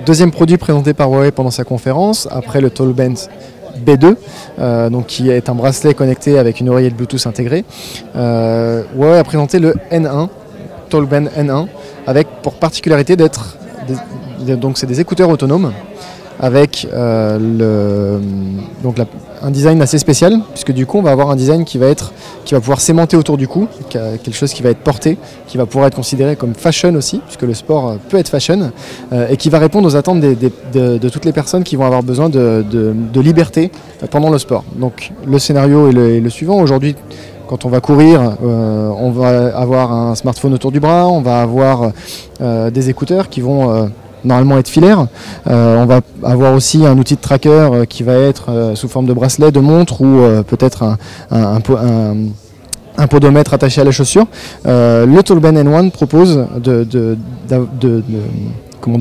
deuxième produit présenté par Huawei pendant sa conférence, après le Tallband B2, donc qui est un bracelet connecté avec une oreillette Bluetooth intégrée. Huawei a présenté le N1, Tallband N1, avec pour particularité d'être donc c'est des écouteurs autonomes avec un design assez spécial, puisque du coup on va avoir un design qui va pouvoir s'aimanter autour du cou, quelque chose qui va être porté, qui va pouvoir être considéré comme fashion aussi, puisque le sport peut être fashion, et qui va répondre aux attentes de toutes les personnes qui vont avoir besoin de liberté pendant le sport. Donc le scénario est le suivant. Aujourd'hui, quand on va courir, on va avoir un smartphone autour du bras, on va avoir des écouteurs qui vont normalement être filaires. On va avoir aussi un outil de tracker qui va être sous forme de bracelet, de montre ou peut-être un podomètre attaché à la chaussure. Le Tallband N1 propose de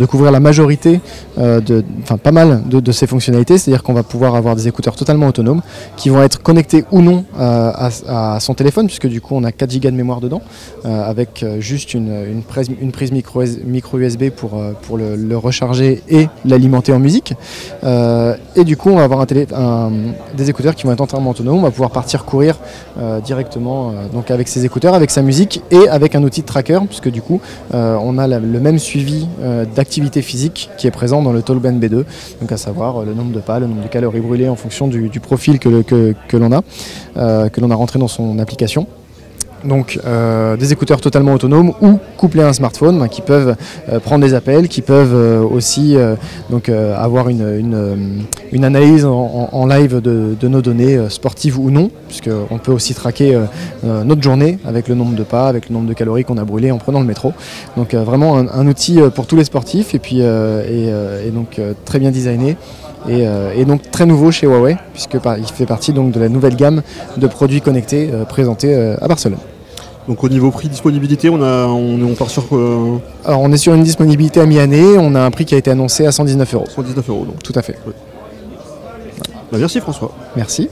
couvrir la majorité, pas mal de ces fonctionnalités, c'est-à-dire qu'on va pouvoir avoir des écouteurs totalement autonomes qui vont être connectés ou non à son téléphone, puisque du coup on a 4 Go de mémoire dedans, avec juste une prise micro USB pour le recharger et l'alimenter en musique. Et du coup on va avoir des écouteurs qui vont être entièrement autonomes, on va pouvoir partir courir directement donc avec ses écouteurs, avec sa musique et avec un outil de tracker, puisque du coup on a le même suivi d'activité physique qui est présent dans le Tallband B2, donc à savoir le nombre de pas, le nombre de calories brûlées en fonction du profil que l'on a rentré dans son application. Donc des écouteurs totalement autonomes ou couplés à un smartphone, qui peuvent prendre des appels, qui peuvent aussi avoir une analyse en live de nos données sportives ou non, puisqu'on peut aussi traquer notre journée avec le nombre de pas, avec le nombre de calories qu'on a brûlées en prenant le métro. Donc vraiment un outil pour tous les sportifs, et puis donc très bien designé. Et donc très nouveau chez Huawei, puisqu'il fait partie donc de la nouvelle gamme de produits connectés présentée à Barcelone. Donc au niveau prix, disponibilité, on part sur quoi? Alors on est sur une disponibilité à mi-année, on a un prix qui a été annoncé à 119 €. 119 € donc. Tout à fait. Ouais. Bah, merci François. Merci.